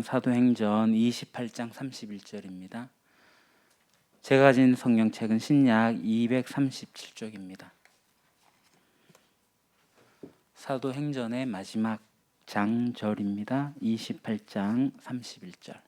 사도행전 28장 31절입니다. 제가 가진 성경책은 신약 237쪽입니다. 사도행전의 마지막 장절입니다. 28장 31절.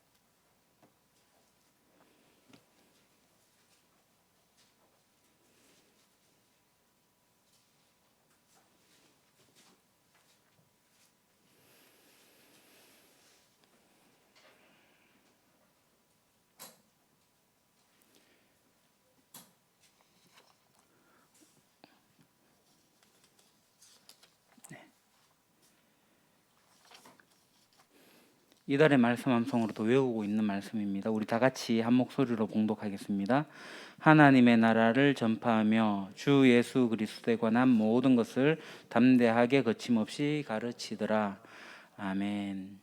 이달의 말씀 함성으로도 외우고 있는 말씀입니다. 우리 다 같이 한 목소리로 봉독하겠습니다. 하나님의 나라를 전파하며 주 예수 그리스도에 관한 모든 것을 담대하게 거침없이 가르치더라. 아멘.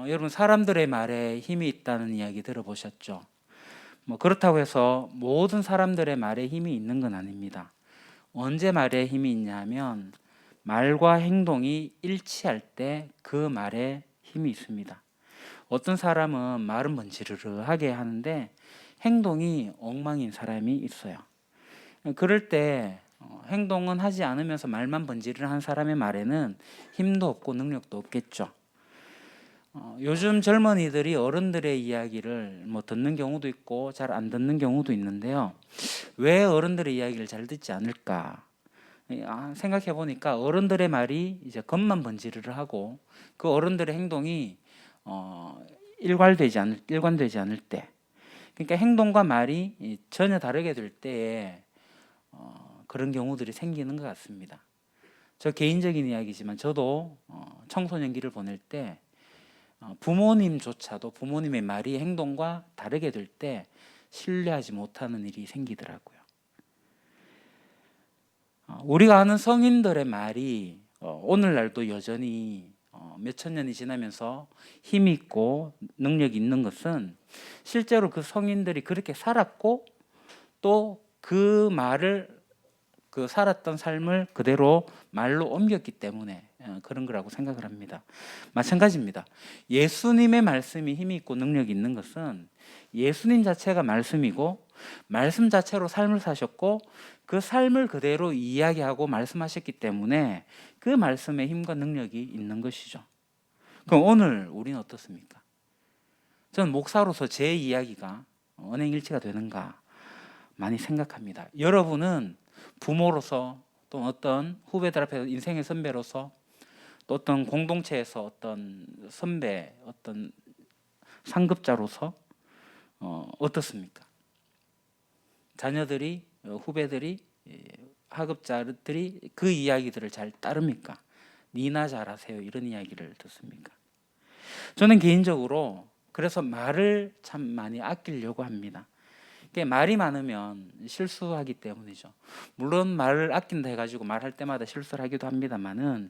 여러분, 사람들의 말에 힘이 있다는 이야기 들어보셨죠? 그렇다고 해서 모든 사람들의 말에 힘이 있는 건 아닙니다. 언제 말에 힘이 있냐면 말과 행동이 일치할 때 그 말에 힘이 있습니다. 어떤 사람은 말은 번지르르하게 하는데 행동이 엉망인 사람이 있어요. 그럴 때 행동은 하지 않으면서 말만 번지르르한 사람의 말에는 힘도 없고 능력도 없겠죠. 요즘 젊은이들이 어른들의 이야기를 듣는 경우도 있고 잘 안 듣는 경우도 있는데요. 왜 어른들의 이야기를 잘 듣지 않을까? 생각해 보니까 어른들의 말이 이제 겉만 번지르르 하고 그 어른들의 행동이 일관되지 않을 때, 그러니까 행동과 말이 전혀 다르게 될 때에 그런 경우들이 생기는 것 같습니다. 저 개인적인 이야기지만 저도 청소년기를 보낼 때 부모님조차도 부모님의 말이 행동과 다르게 될 때 신뢰하지 못하는 일이 생기더라고요. 우리가 아는 성인들의 말이 오늘날도 여전히 몇천 년이 지나면서 힘이 있고 능력이 있는 것은 실제로 그 성인들이 그렇게 살았고 또 그 말을 그 살았던 삶을 그대로 말로 옮겼기 때문에 그런 거라고 생각을 합니다. 마찬가지입니다. 예수님의 말씀이 힘이 있고 능력이 있는 것은 예수님 자체가 말씀이고 말씀 자체로 삶을 사셨고 그 삶을 그대로 이야기하고 말씀하셨기 때문에 그 말씀의 힘과 능력이 있는 것이죠. 그럼 오늘 우리는 어떻습니까? 저는 목사로서 제 이야기가 언행일치가 되는가 많이 생각합니다. 여러분은 부모로서 또 어떤 후배들 앞에서 인생의 선배로서 또 어떤 공동체에서 어떤 선배, 어떤 상급자로서 어떻습니까? 자녀들이, 후배들이, 하급자들이 그 이야기들을 잘 따릅니까? 니나 잘하세요 이런 이야기를 듣습니까? 저는 개인적으로 그래서 말을 참 많이 아끼려고 합니다. 말이 많으면 실수하기 때문이죠. 물론 말을 아낀다 해가지고 말할 때마다 실수를 하기도 합니다만은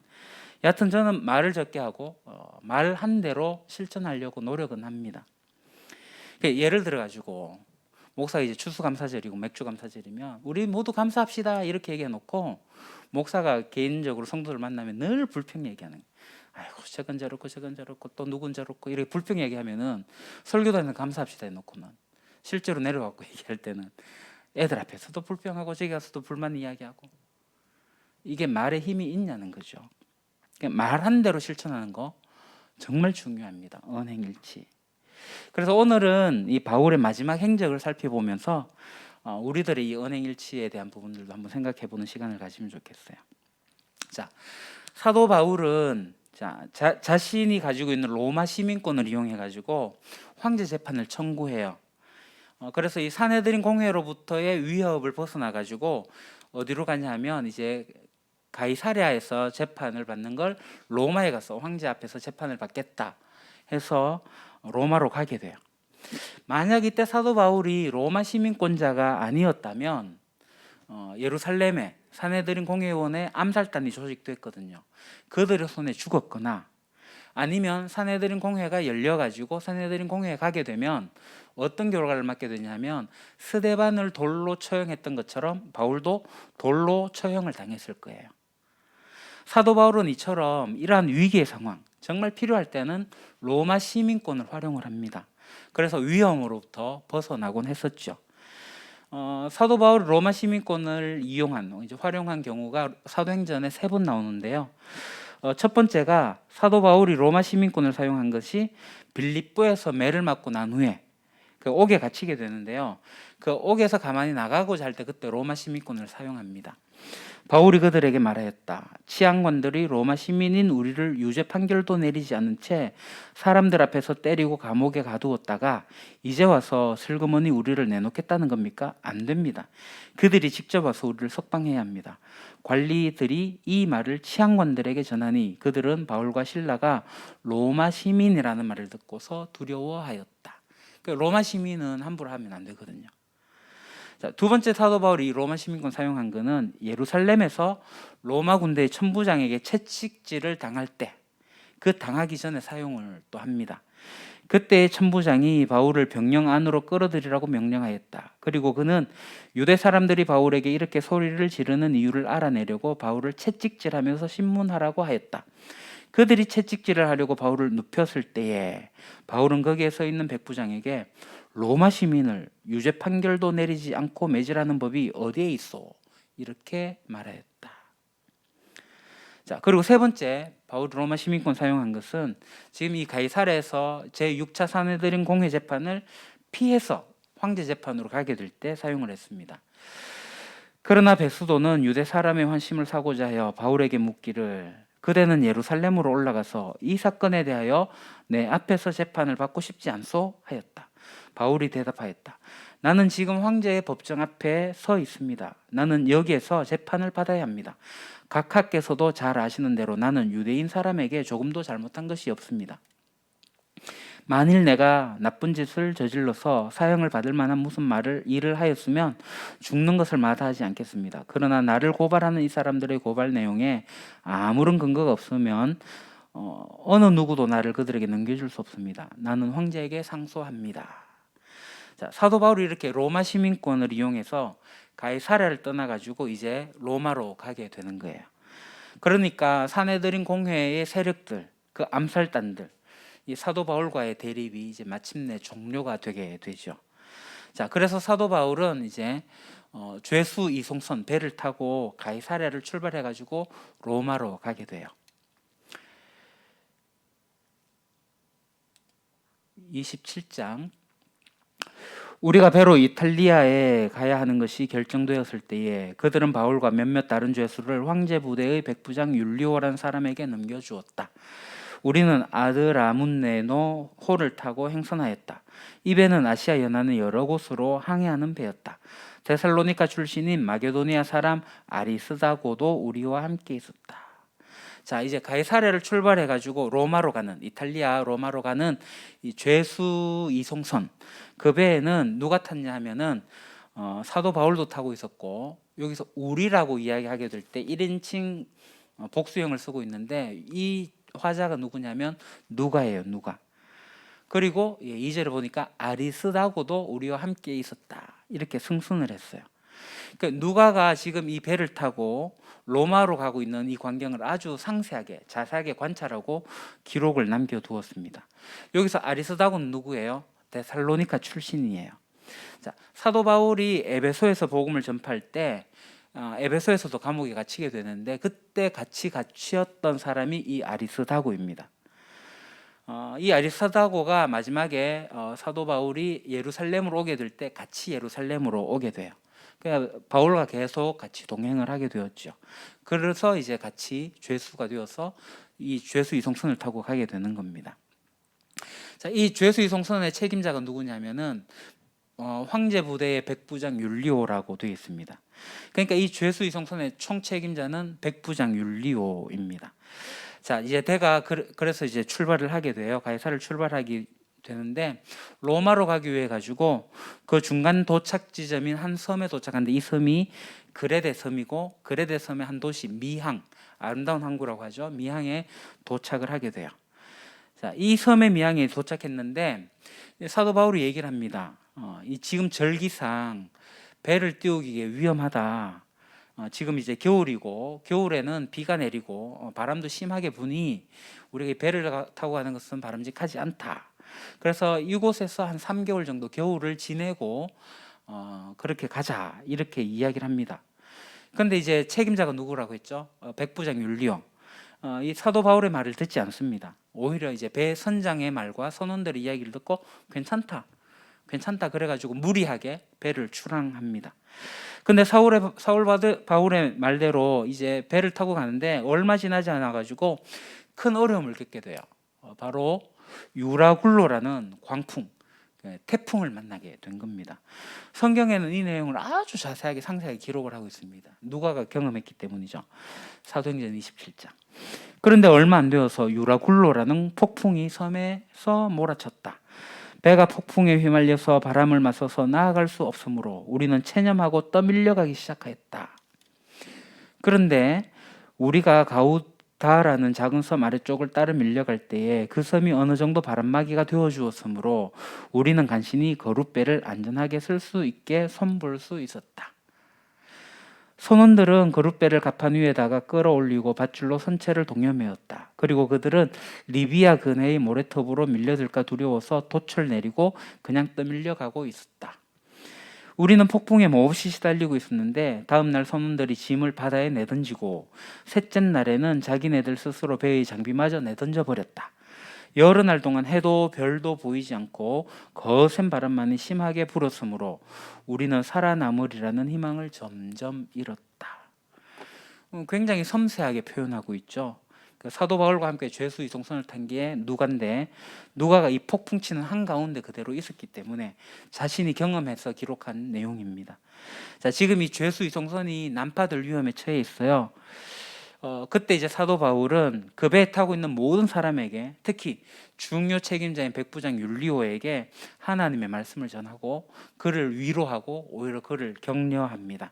여하튼 저는 말을 적게 하고 말한 대로 실천하려고 노력은 합니다. 예를 들어가지고 목사가 이제 추수감사절이고 맥주감사절이면 우리 모두 감사합시다 이렇게 얘기해놓고 목사가 개인적으로 성도를 만나면 늘 불평 얘기하는 거예요. 아이고 저건 저렇고 또 누군 저렇고 이렇게 불평 얘기하면은 설교단에서 감사합시다 해놓고는 실제로 내려가고 얘기할 때는 애들 앞에서도 불평하고 저기 가서도 불만 이야기하고 이게 말에 힘이 있냐는 거죠. 말한 대로 실천하는 거 정말 중요합니다. 언행일치. 그래서 오늘은 이 바울의 마지막 행적을 살펴보면서 우리들의 이 언행일치에 대한 부분들도 한번 생각해보는 시간을 가지면 좋겠어요. 자, 사도 바울은 자신이 가지고 있는 로마 시민권을 이용해가지고 황제 재판을 청구해요. 그래서 이 산헤드린 공회로부터의 위협을 벗어나가지고 어디로 가냐면 이제 가이사랴에서 재판을 받는 걸 로마에 가서 황제 앞에서 재판을 받겠다 해서 로마로 가게 돼요. 만약 이때 사도 바울이 로마 시민권자가 아니었다면 예루살렘에 산헤드린 공회원의 암살단이 조직됐거든요. 그들의 손에 죽었거나 아니면 산헤드린 공회가 열려가지고 산헤드린 공회에 가게 되면 어떤 결과를 맞게 되냐면 스데반을 돌로 처형했던 것처럼 바울도 돌로 처형을 당했을 거예요. 사도 바울은 이처럼 이러한 위기의 상황, 정말 필요할 때는 로마 시민권을 활용을 합니다. 그래서 위험으로부터 벗어나곤 했었죠. 사도 바울이 로마 시민권을 이제 활용한 경우가 사도행전에 3번 나오는데요. 첫 번째가 사도 바울이 로마 시민권을 사용한 것이 빌립보에서 매를 맞고 난 후에 그 옥에 갇히게 되는데요. 그 옥에서 가만히 나가고자 할 때 그때 로마 시민권을 사용합니다. 바울이 그들에게 말하였다. 치안관들이 로마 시민인 우리를 유죄 판결도 내리지 않은 채 사람들 앞에서 때리고 감옥에 가두었다가 이제 와서 슬그머니 우리를 내놓겠다는 겁니까? 안 됩니다. 그들이 직접 와서 우리를 석방해야 합니다. 관리들이 이 말을 치안관들에게 전하니 그들은 바울과 실라가 로마 시민이라는 말을 듣고서 두려워하였다. 로마 시민은 함부로 하면 안 되거든요. 자, 두 번째 사도 바울이 로마 시민권 사용한 것은 예루살렘에서 로마 군대의 천부장에게 채찍질을 당할 때, 그 당하기 전에 사용을 또 합니다. 그때 천부장이 바울을 병영 안으로 끌어들이라고 명령하였다. 그리고 그는 유대 사람들이 바울에게 이렇게 소리를 지르는 이유를 알아내려고 바울을 채찍질하면서 신문하라고 하였다. 그들이 채찍질을 하려고 바울을 눕혔을 때에 바울은 거기에 서 있는 백부장에게 로마 시민을 유죄 판결도 내리지 않고 매질하는 법이 어디에 있어? 이렇게 말하였다. 자, 그리고 세 번째 바울이 로마 시민권 사용한 것은 지금 이 가이사랴에서 제6차 산헤드린 공회 재판을 피해서 황제 재판으로 가게 될 때 사용을 했습니다. 그러나 베스도는 유대 사람의 환심을 사고자 하여 바울에게 묻기를 그대는 예루살렘으로 올라가서 이 사건에 대하여 내 앞에서 재판을 받고 싶지 않소? 하였다. 바울이 대답하였다. 나는 지금 황제의 법정 앞에 서 있습니다. 나는 여기에서 재판을 받아야 합니다. 각하께서도 잘 아시는 대로 나는 유대인 사람에게 조금도 잘못한 것이 없습니다. 만일 내가 나쁜 짓을 저질러서 사형을 받을 만한 무슨 일을 하였으면 죽는 것을 마다하지 않겠습니다. 그러나 나를 고발하는 이 사람들의 고발 내용에 아무런 근거가 없으면 어느 누구도 나를 그들에게 넘겨줄 수 없습니다. 나는 황제에게 상소합니다. 자, 사도 바울이 이렇게 로마 시민권을 이용해서 가이사랴를 떠나가지고 이제 로마로 가게 되는 거예요. 그러니까 산헤드린 공회의 세력들, 그 암살단들, 이 사도 바울과의 대립이 이제 마침내 종료가 되게 되죠. 자, 그래서 사도 바울은 이제 죄수 이송선 배를 타고 가이사랴를 출발해가지고 로마로 가게 돼요. 27장 우리가 배로 이탈리아에 가야 하는 것이 결정되었을 때에 그들은 바울과 몇몇 다른 죄수를 황제 부대의 백부장 율리오라는 사람에게 넘겨주었다. 우리는 아드라문네노 호를 타고 행선하였다. 이 배는 아시아 연안의 여러 곳으로 항해하는 배였다. 데살로니가 출신인 마게도니아 사람 아리스다고도 우리와 함께 있었다. 자, 이제 가이사랴를 출발해가지고 로마로 가는, 이탈리아 로마로 가는 이 죄수 이송선, 그 배에는 누가 탔냐 하면은 사도 바울도 타고 있었고, 여기서 우리라고 이야기하게 될 때 1인칭 복수형을 쓰고 있는데 이 화자가 누구냐면 누가예요. 누가. 그리고 2절을 보니까 아리스다고도 우리와 함께 있었다. 이렇게 승선을 했어요. 그러니까 누가가 지금 이 배를 타고 로마로 가고 있는 이 광경을 아주 상세하게 자세하게 관찰하고 기록을 남겨두었습니다. 여기서 아리스다고는 누구예요? 데살로니가 출신이에요. 자, 사도 바울이 에베소에서 복음을 전파할 때 에베소에서도 감옥에 갇히게 되는데 그때 같이 갇혔던 사람이 이 아리스다고입니다. 이 아리스다고가 마지막에 사도 바울이 예루살렘으로 오게 될 때 같이 예루살렘으로 오게 돼요. 그러니까 바울과 계속 같이 동행을 하게 되었죠. 그래서 이제 같이 죄수가 되어서 이 죄수 이송선을 타고 가게 되는 겁니다. 자, 이 죄수 이송선의 책임자가 누구냐면은 황제 부대의 백부장 율리오라고 되어 있습니다. 그러니까 이 죄수 이송선의 총 책임자는 백부장 율리오입니다. 자, 이제 대가 그래서 이제 출발을 하게 돼요. 가이사를 출발하게 되는데 로마로 가기 위해 가지고 그 중간 도착 지점인 한 섬에 도착하는데 이 섬이 그레데 섬이고 그레데 섬의 한 도시 미항, 아름다운 항구라고 하죠. 미항에 도착을 하게 돼요. 자, 이 섬의 미항에 도착했는데 사도 바울이 얘기를 합니다. 이 지금 절기상 배를 띄우기에 위험하다. 지금 이제 겨울이고 겨울에는 비가 내리고 바람도 심하게 부니 우리가 배를 타고 가는 것은 바람직하지 않다. 그래서 이곳에서 한 3개월 정도 겨울을 지내고 그렇게 가자 이렇게 이야기를 합니다. 그런데 이제 책임자가 누구라고 했죠? 백부장 율리오. 이 사도 바울의 말을 듣지 않습니다. 오히려 이제 배 선장의 말과 선원들의 이야기를 듣고 괜찮다 그래가지고 무리하게 배를 출항합니다. 근데 바울의 말대로 이제 배를 타고 가는데 얼마 지나지 않아 가지고 큰 어려움을 겪게 돼요. 바로 유라굴로라는 광풍, 태풍을 만나게 된 겁니다. 성경에는 이 내용을 아주 자세하게 상세하게 기록을 하고 있습니다. 누가가 경험했기 때문이죠. 사도행전 27장. 그런데 얼마 안 되어서 유라굴로라는 폭풍이 섬에서 몰아쳤다. 배가 폭풍에 휘말려서 바람을 맞서서 나아갈 수 없으므로 우리는 체념하고 떠밀려가기 시작했다. 그런데 우리가 가우다라는 작은 섬 아래쪽을 따라 밀려갈 때에 그 섬이 어느 정도 바람막이가 되어주었으므로 우리는 간신히 거룻배를 안전하게 쓸 수 있게 손볼 수 있었다. 선원들은 거룻배를 갑판 위에다가 끌어올리고 밧줄로 선체를 동여매었다. 그리고 그들은 리비아 근해의 모래톱으로 밀려들까 두려워서 돛을 내리고 그냥 떠밀려가고 있었다. 우리는 폭풍에 몹시 시달리고 있었는데 다음 날 선원들이 짐을 바다에 내던지고 셋째 날에는 자기네들 스스로 배의 장비마저 내던져 버렸다. 여러 날 동안 해도 별도 보이지 않고 거센 바람만이 심하게 불었으므로 우리는 살아남으리라는 희망을 점점 잃었다. 굉장히 섬세하게 표현하고 있죠. 사도 바울과 함께 죄수 이송선을 탄 게 누가인데 누가가 이 폭풍 치는 한가운데 그대로 있었기 때문에 자신이 경험해서 기록한 내용입니다. 자, 지금 이 죄수 이송선이 난파될 위험에 처해 있어요. 그때 이제 사도 바울은 그 배에 타고 있는 모든 사람에게 특히 중요 책임자인 백부장 율리오에게 하나님의 말씀을 전하고 그를 위로하고 오히려 그를 격려합니다.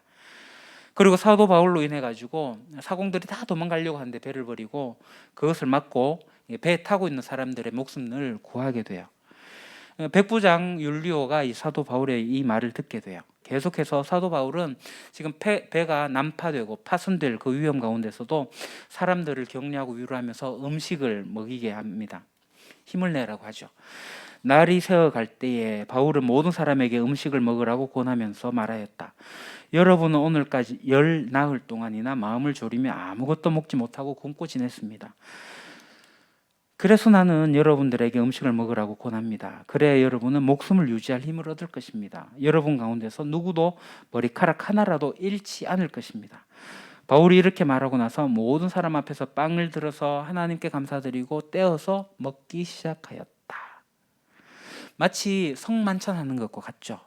그리고 사도 바울로 인해 가지고 사공들이 다 도망가려고 하는데 배를 버리고 그것을 막고 배에 타고 있는 사람들의 목숨을 구하게 돼요. 백부장 율리오가 이 사도 바울의 이 말을 듣게 돼요. 계속해서 사도 바울은 지금 배가 난파되고 파손될 그 위험 가운데서도 사람들을 격려하고 위로하면서 음식을 먹이게 합니다. 힘을 내라고 하죠. 날이 새어갈 때에 바울은 모든 사람에게 음식을 먹으라고 권하면서 말하였다. 여러분은 오늘까지 열 나흘 동안이나 마음을 졸이며 아무것도 먹지 못하고 굶고 지냈습니다. 그래서 나는 여러분들에게 음식을 먹으라고 권합니다. 그래야 여러분은 목숨을 유지할 힘을 얻을 것입니다. 여러분 가운데서 누구도 머리카락 하나라도 잃지 않을 것입니다. 바울이 이렇게 말하고 나서 모든 사람 앞에서 빵을 들어서 하나님께 감사드리고 떼어서 먹기 시작하였다. 마치 성만찬하는 것과 같죠.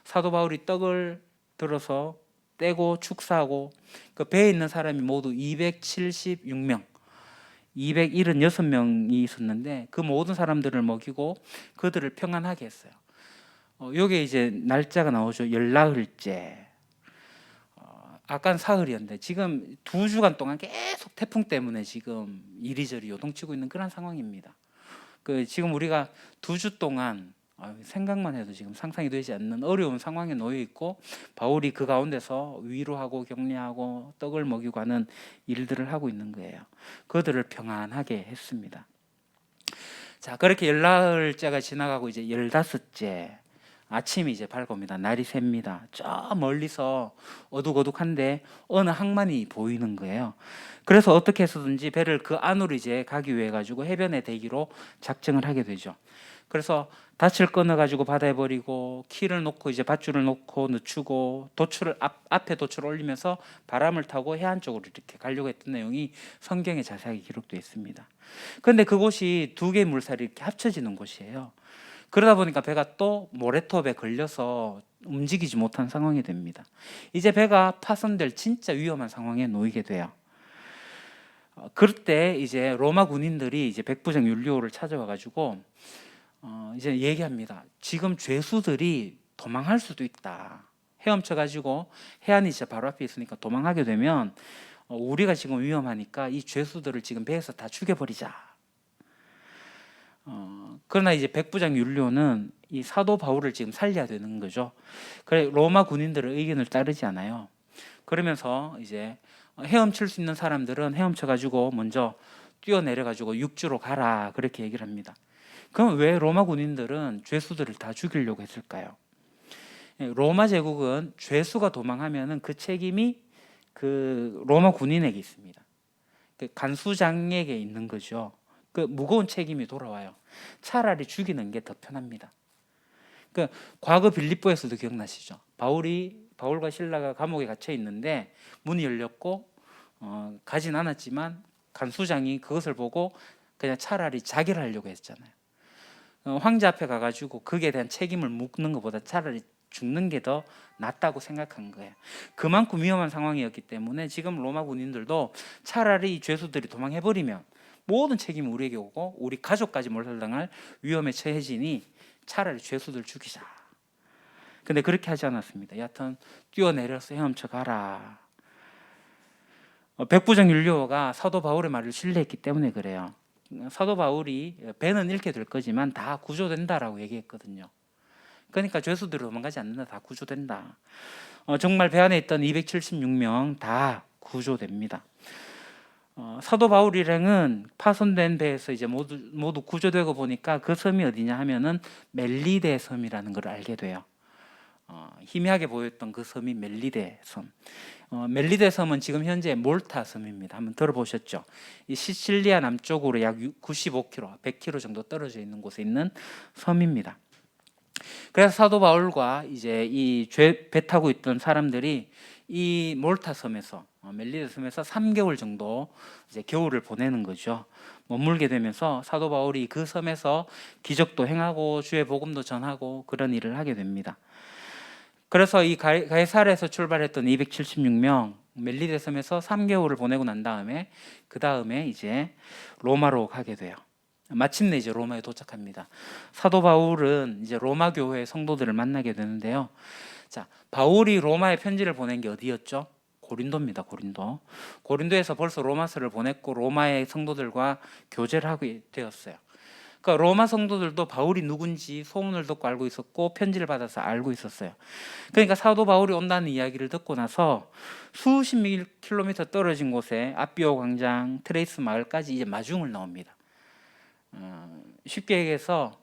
사도 바울이 떡을 들어서 떼고 축사하고 그 배에 있는 사람이 모두 276명 276명이 있었는데 그 모든 사람들을 먹이고 그들을 평안하게 했어요. 요게 이제 날짜가 나오죠. 열나흘째. 아까는 사흘이었는데 지금 2주간 동안 계속 태풍 때문에 지금 이리저리 요동치고 있는 그런 상황입니다. 지금 우리가 2주 동안 생각만 해도 지금 상상이 되지 않는 어려운 상황에 놓여 있고 바울이 그 가운데서 위로하고 격려하고 떡을 먹이고 하는 일들을 하고 있는 거예요. 그들을 평안하게 했습니다. 자, 그렇게 열나흘째가 지나가고 이제 15째 아침이 이제 밝습니다. 날이 셉니다. 저 멀리서 어둑어둑한데 어느 항만이 보이는 거예요. 그래서 어떻게 해서든지 배를 그 안으로 이제 가기 위해 가지고 해변에 대기로 작정을 하게 되죠. 그래서 닻을 끊어 가지고 바다에 버리고 키를 놓고 이제 밧줄을 놓고 늦추고 앞에 돛을 올리면서 바람을 타고 해안 쪽으로 이렇게 가려고 했던 내용이 성경에 자세하게 기록되어 있습니다. 그런데 그곳이 두 개의 물살이 이렇게 합쳐지는 곳이에요. 그러다 보니까 배가 또 모래톱에 걸려서 움직이지 못한 상황이 됩니다. 이제 배가 파손될 진짜 위험한 상황에 놓이게 돼요. 그럴 때 이제 로마 군인들이 이제 백부장 율리오를 찾아와 가지고 이제 얘기합니다. 지금 죄수들이 도망할 수도 있다. 헤엄쳐 가지고 해안이 이제 바로 앞에 있으니까 도망하게 되면 우리가 지금 위험하니까 이 죄수들을 지금 배에서 다 죽여버리자. 그러나 이제 백부장 율리오는 이 사도 바울을 지금 살려야 되는 거죠. 그래 로마 군인들의 의견을 따르지 않아요. 그러면서 이제 헤엄칠 수 있는 사람들은 헤엄쳐 가지고 먼저 뛰어내려 가지고 육지로 가라 그렇게 얘기를 합니다. 그럼 왜 로마 군인들은 죄수들을 다 죽이려고 했을까요? 로마 제국은 죄수가 도망하면은 그 책임이 그 로마 군인에게 있습니다. 그 간수장에게 있는 거죠. 그 무거운 책임이 돌아와요. 차라리 죽이는 게 더 편합니다. 그 과거 빌립보에서도 기억나시죠? 바울과 실라가 감옥에 갇혀 있는데 문이 열렸고 가진 않았지만 간수장이 그것을 보고 그냥 차라리 자결을 하려고 했잖아요. 황제 앞에 가가지고 그에 대한 책임을 묻는 것보다 차라리 죽는 게 더 낫다고 생각한 거예요. 그만큼 위험한 상황이었기 때문에 지금 로마 군인들도 차라리 이 죄수들이 도망해버리면 모든 책임이 우리에게 오고 우리 가족까지 몰살당할 위험에 처해지니 차라리 죄수들 죽이자. 근데 그렇게 하지 않았습니다. 여하튼 뛰어내려서 헤엄쳐 가라. 백부장 율리오가 사도 바울의 말을 신뢰했기 때문에 그래요. 사도 바울이 배는 잃게 될 거지만 다 구조된다라고 얘기했거든요. 그러니까 죄수들이 도망가지 않는다. 다 구조된다. 정말 배 안에 있던 276명 다 구조됩니다. 사도 바울 일행은 파손된 배에서 이제 모두 구조되고 보니까 그 섬이 어디냐 하면은 멜리데 섬이라는 걸 알게 돼요. 희미하게 보였던 그 섬이 멜리데 섬. 멜리데 섬은 지금 현재 몰타 섬입니다. 한번 들어보셨죠? 이 시칠리아 남쪽으로 약 95km, 100km 정도 떨어져 있는 곳에 있는 섬입니다. 그래서 사도 바울과 이제 이 배 타고 있던 사람들이 이 몰타 섬에서 멜리데 섬에서 3개월 정도 이제 겨울을 보내는 거죠. 머물게 되면서 사도 바울이 그 섬에서 기적도 행하고 주의 복음도 전하고 그런 일을 하게 됩니다. 그래서 이 가이사랴에서 출발했던 276명 멜리데 섬에서 3개월을 보내고 난 다음에 그 다음에 이제 로마로 가게 돼요. 마침내 이제 로마에 도착합니다. 사도 바울은 이제 로마 교회 성도들을 만나게 되는데요. 자, 바울이 로마에 편지를 보낸 게 어디였죠? 고린도입니다. 고린도에서 벌써 로마서를 보냈고 로마의 성도들과 교제를 하게 되었어요. 그러니까 로마 성도들도 바울이 누군지 소문을 듣고 알고 있었고 편지를 받아서 알고 있었어요. 그러니까 사도 바울이 온다는 이야기를 듣고 나서 수십 킬로미터 떨어진 곳에 아비오 광장, 트레이스 마을까지 이제 마중을 나옵니다. 쉽게 얘기해서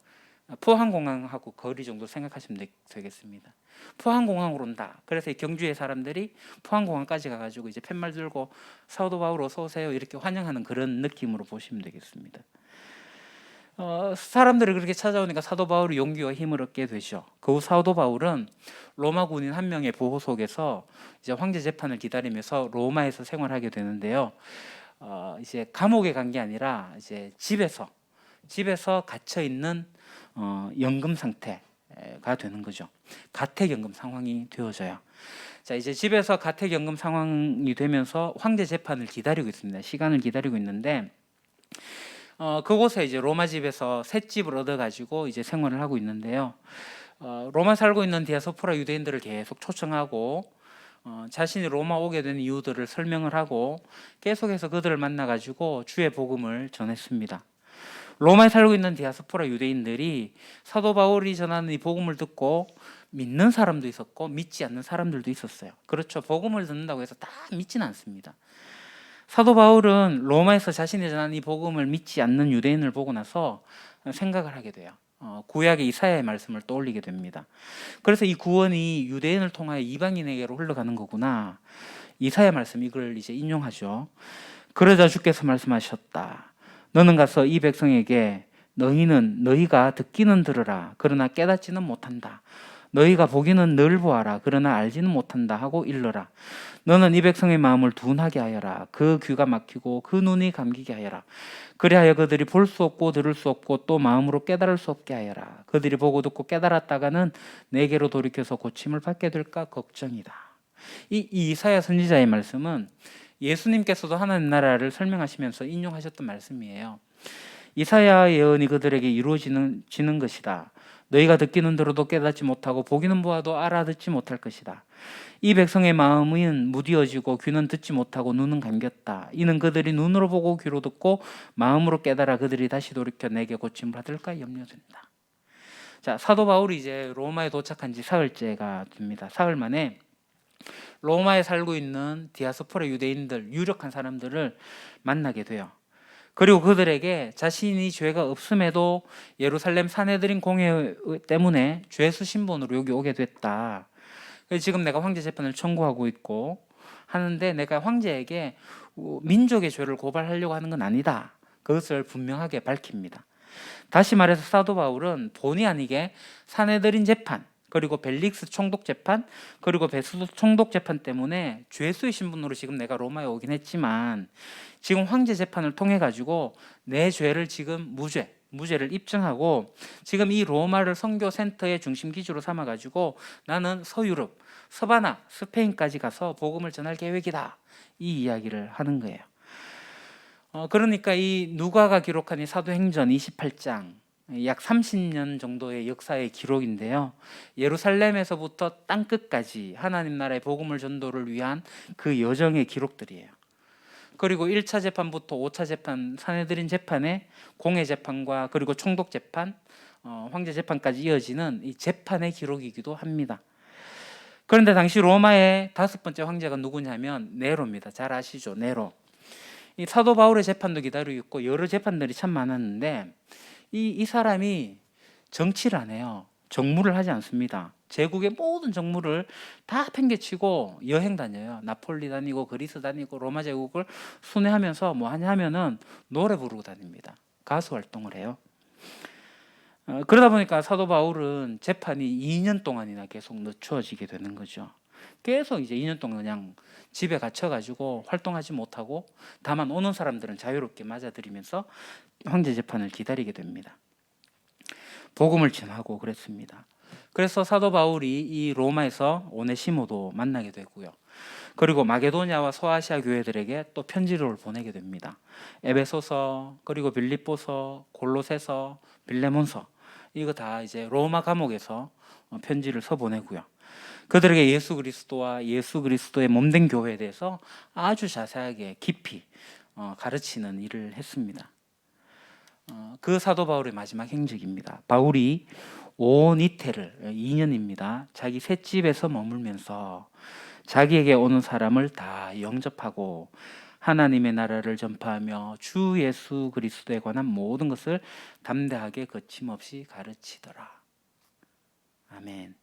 포항공항하고 거리 정도 생각하시면 되겠습니다. 포항공항으로 온다. 그래서 경주의 사람들이 포항공항까지 가가지고 이제 팻말 들고 사도 바울 어서 오세요 이렇게 환영하는 그런 느낌으로 보시면 되겠습니다. 사람들이 그렇게 찾아오니까 사도 바울이 용기와 힘을 얻게 되죠. 그 후 사도 바울은 로마 군인 한 명의 보호 속에서 이제 황제 재판을 기다리면서 로마에서 생활하게 되는데요. 이제 감옥에 간 게 아니라 이제 집에서 갇혀 있는 연금 상태가 되는 거죠. 가택연금 상황이 되어져요. 자, 이제 집에서 가택연금 상황이 되면서 황제 재판을 기다리고 있습니다. 시간을 기다리고 있는데 그곳에 이제 로마 집에서 새 집을 얻어가지고 이제 생활을 하고 있는데요. 로마 살고 있는 디아스포라 유대인들을 계속 초청하고 자신이 로마 오게 된 이유들을 설명을 하고 계속해서 그들을 만나가지고 주의 복음을 전했습니다. 로마에 살고 있는 디아스포라 유대인들이 사도 바울이 전하는 이 복음을 듣고 믿는 사람도 있었고 믿지 않는 사람들도 있었어요. 그렇죠. 복음을 듣는다고 해서 다 믿지는 않습니다. 사도 바울은 로마에서 자신이 전한 이 복음을 믿지 않는 유대인을 보고 나서 생각을 하게 돼요. 구약의 이사야의 말씀을 떠올리게 됩니다. 그래서 이 구원이 유대인을 통하여 이방인에게로 흘러가는 거구나. 이사야 말씀 이걸 이제 인용하죠. 그러자 주께서 말씀하셨다. 너는 가서 이 백성에게 너희가 듣기는 들으라. 그러나 깨닫지는 못한다. 너희가 보기는 늘 보아라. 그러나 알지는 못한다 하고 일러라. 너는 이 백성의 마음을 둔하게 하여라. 그 귀가 막히고 그 눈이 감기게 하여라. 그리하여 그들이 볼 수 없고 들을 수 없고 또 마음으로 깨달을 수 없게 하여라. 그들이 보고 듣고 깨달았다가는 내게로 돌이켜서 고침을 받게 될까 걱정이다. 이 이사야 선지자의 말씀은 예수님께서도 하나님 나라를 설명하시면서 인용하셨던 말씀이에요. 이사야 예언이 그들에게 이루어지는 것이다. 너희가 듣기는 들어도 깨닫지 못하고 보기는 보아도 알아듣지 못할 것이다. 이 백성의 마음은 무디어지고 귀는 듣지 못하고 눈은 감겼다. 이는 그들이 눈으로 보고 귀로 듣고 마음으로 깨달아 그들이 다시 돌이켜 내게 고침 받을까 염려된다. 자, 사도 바울이 이제 로마에 도착한 지 사흘째가 됩니다. 사흘 만에 로마에 살고 있는 디아스포라 유대인들, 유력한 사람들을 만나게 돼요. 그리고 그들에게 자신이 죄가 없음에도 예루살렘 사내들인 공회 때문에 죄수 신분으로 여기 오게 됐다. 지금 내가 황제 재판을 청구하고 있고 하는데 내가 황제에게 민족의 죄를 고발하려고 하는 건 아니다. 그것을 분명하게 밝힙니다. 다시 말해서 사도 바울은 본의 아니게 사내들인 재판, 그리고 벨릭스 총독 재판, 그리고 베스도 총독 재판 때문에 죄수의 신분으로 지금 내가 로마에 오긴 했지만 지금 황제 재판을 통해 가지고 내 죄를 지금 무죄를 입증하고 지금 이 로마를 선교 센터의 중심 기지로 삼아 가지고 나는 서유럽, 서바나, 스페인까지 가서 복음을 전할 계획이다. 이 이야기를 하는 거예요. 그러니까 이 누가가 기록한 이 사도행전 28장 약 30년 정도의 역사의 기록인데요. 예루살렘에서부터 땅끝까지 하나님 나라의 복음을 전도를 위한 그 여정의 기록들이에요. 그리고 1차 재판부터 5차 재판, 사내들인 재판에 공회 재판과 그리고 총독 재판, 황제 재판까지 이어지는 이 재판의 기록이기도 합니다. 그런데 당시 로마의 5번째 황제가 누구냐면 네로입니다. 잘 아시죠? 네로. 이 사도 바울의 재판도 기다리고 있고 여러 재판들이 참 많았는데 이 사람이 정치를 안 해요. 정무를 하지 않습니다. 제국의 모든 정무를 다 팽개치고 여행 다녀요. 나폴리 다니고 그리스 다니고 로마 제국을 순회하면서 뭐 하냐 하면은 노래 부르고 다닙니다. 가수 활동을 해요. 그러다 보니까 사도 바울은 재판이 2년 동안이나 계속 늦춰지게 되는 거죠. 계속 이제 2년 동안 그냥 집에 갇혀가지고 활동하지 못하고 다만 오는 사람들은 자유롭게 맞아들이면서 황제 재판을 기다리게 됩니다. 복음을 전하고 그랬습니다. 그래서 사도 바울이 이 로마에서 오네시모도 만나게 되고요. 그리고 마게도냐와 소아시아 교회들에게 또 편지를 보내게 됩니다. 에베소서, 그리고 빌립보서, 골로새서, 빌레몬서 이거 다 이제 로마 감옥에서 편지를 써보내고요. 그들에게 예수 그리스도와 예수 그리스도의 몸된 교회에 대해서 아주 자세하게 깊이 가르치는 일을 했습니다. 그 사도 바울의 마지막 행적입니다. 바울이 온 이태를 2년입니다. 자기 셋집에서 머물면서 자기에게 오는 사람을 다 영접하고 하나님의 나라를 전파하며 주 예수 그리스도에 관한 모든 것을 담대하게 거침없이 가르치더라. 아멘.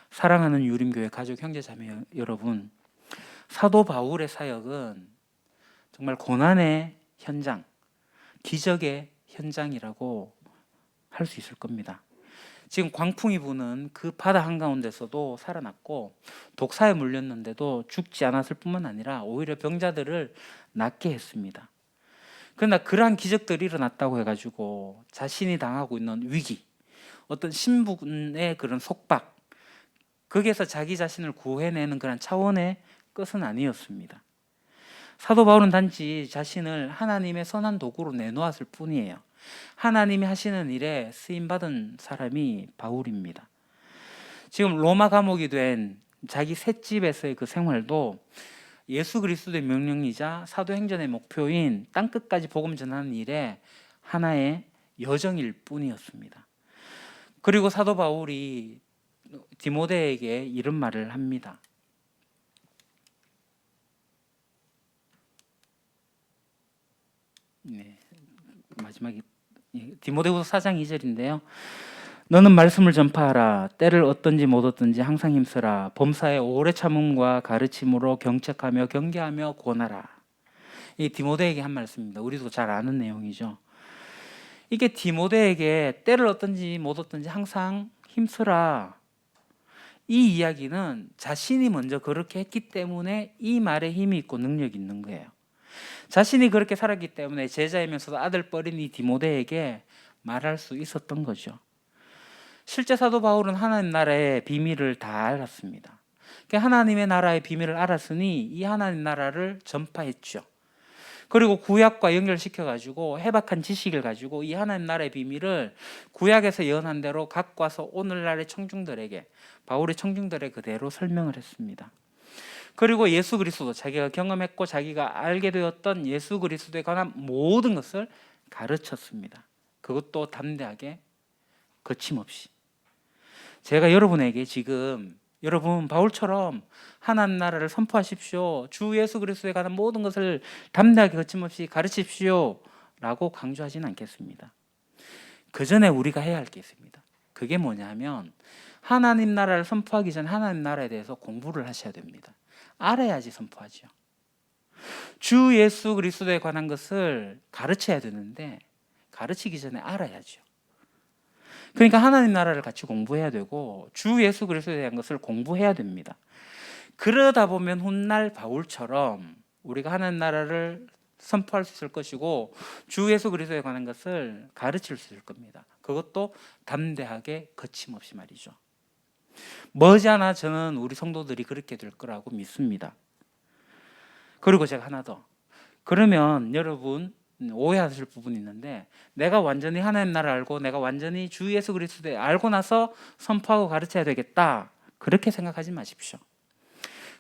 사랑하는 유림교회 가족 형제자매 여러분, 사도 바울의 사역은 정말 고난의 현장, 기적의 현장이라고 할 수 있을 겁니다. 지금 광풍이 부는 그 바다 한가운데서도 살아났고 독사에 물렸는데도 죽지 않았을 뿐만 아니라 오히려 병자들을 낫게 했습니다. 그러나 그러한 기적들이 일어났다고 해가지고 자신이 당하고 있는 위기, 어떤 신분의 그런 속박, 거기에서 자기 자신을 구해내는 그런 차원의 끝은 아니었습니다. 사도 바울은 단지 자신을 하나님의 선한 도구로 내놓았을 뿐이에요. 하나님이 하시는 일에 쓰임받은 사람이 바울입니다. 지금 로마 감옥이 된 자기 셋집에서의 그 생활도 예수 그리스도의 명령이자 사도행전의 목표인 땅끝까지 복음 전하는 일에 하나의 여정일 뿐이었습니다. 그리고 사도 바울이 디모데에게 이런 말을 합니다. 네, 마지막에 디모데후서 4장 2절인데요. 너는 말씀을 전파하라. 때를 얻든지 못 얻든지 항상 힘쓰라. 범사에 오래 참음과 가르침으로 경책하며 경계하며 권하라. 이 디모데에게 한 말씀입니다. 우리도 잘 아는 내용이죠. 이게 디모데에게 때를 얻든지 못 얻든지 항상 힘쓰라. 이 이야기는 자신이 먼저 그렇게 했기 때문에 이 말에 힘이 있고 능력이 있는 거예요. 자신이 그렇게 살았기 때문에 제자이면서도 아들뻘인 이 디모데에게 말할 수 있었던 거죠. 실제 사도 바울은 하나님 나라의 비밀을 다 알았습니다. 하나님의 나라의 비밀을 알았으니 이 하나님 나라를 전파했죠. 그리고 구약과 연결시켜가지고 해박한 지식을 가지고 이 하나님 나라의 비밀을 구약에서 예언한 대로 갖고 와서 오늘날의 청중들에게, 바울의 청중들에게 그대로 설명을 했습니다. 그리고 예수 그리스도, 자기가 경험했고 자기가 알게 되었던 예수 그리스도에 관한 모든 것을 가르쳤습니다. 그것도 담대하게, 거침없이. 제가 여러분에게 지금 여러분, 바울처럼 하나님 나라를 선포하십시오, 주 예수 그리스도에 관한 모든 것을 담대하게 거침없이 가르치십시오 라고 강조하지는 않겠습니다. 그 전에 우리가 해야 할 게 있습니다. 그게 뭐냐면 하나님 나라를 선포하기 전에 하나님 나라에 대해서 공부를 하셔야 됩니다. 알아야지 선포하죠. 주 예수 그리스도에 관한 것을 가르쳐야 되는데 가르치기 전에 알아야죠. 그러니까 하나님 나라를 같이 공부해야 되고 주 예수 그리스도에 대한 것을 공부해야 됩니다. 그러다 보면 훗날 바울처럼 우리가 하나님 나라를 선포할 수 있을 것이고 주 예수 그리스도에 관한 것을 가르칠 수 있을 겁니다. 그것도 담대하게 거침없이 말이죠. 머지않아 저는 우리 성도들이 그렇게 될 거라고 믿습니다. 그리고 제가 하나 더, 그러면 여러분 오해하실 부분이 있는데 내가 완전히 하나님 나라를 알고 내가 완전히 주 예수 그리스도를 알고 나서 선포하고 가르쳐야 되겠다, 그렇게 생각하지 마십시오.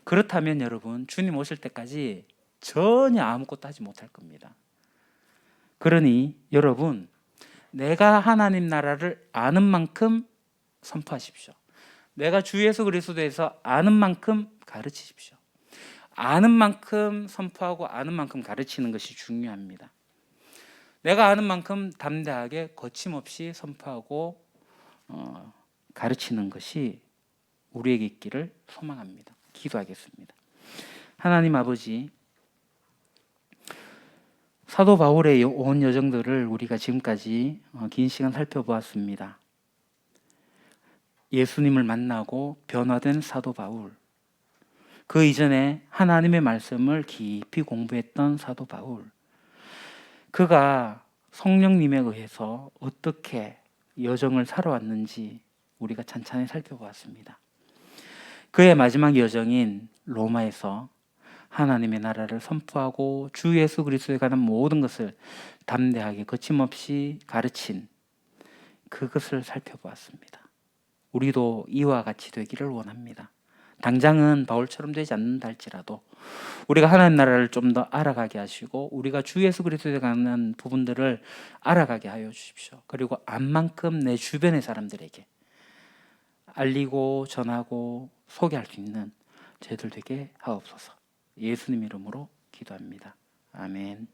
그렇다면 여러분 주님 오실 때까지 전혀 아무것도 하지 못할 겁니다. 그러니 여러분, 내가 하나님 나라를 아는 만큼 선포하십시오. 내가 주 예수 그리스도에서 아는 만큼 가르치십시오. 아는 만큼 선포하고 아는 만큼 가르치는 것이 중요합니다. 내가 아는 만큼 담대하게 거침없이 선포하고 가르치는 것이 우리에게 있기를 소망합니다. 기도하겠습니다. 하나님 아버지, 사도 바울의 온 여정들을 우리가 지금까지 긴 시간 살펴보았습니다. 예수님을 만나고 변화된 사도 바울, 그 이전에 하나님의 말씀을 깊이 공부했던 사도 바울, 그가 성령님에 의해서 어떻게 여정을 살아왔는지 우리가 찬찬히 살펴보았습니다. 그의 마지막 여정인 로마에서 하나님의 나라를 선포하고 주 예수 그리스도에 관한 모든 것을 담대하게 거침없이 가르친 그것을 살펴보았습니다. 우리도 이와 같이 되기를 원합니다. 당장은 바울처럼 되지 않는다 할지라도 우리가 하나님 나라를 좀 더 알아가게 하시고 우리가 주 예수 그리스도에 관한 부분들을 알아가게 하여 주십시오. 그리고 암만큼 내 주변의 사람들에게 알리고 전하고 소개할 수 있는 저희들 되게 하옵소서. 예수님 이름으로 기도합니다. 아멘.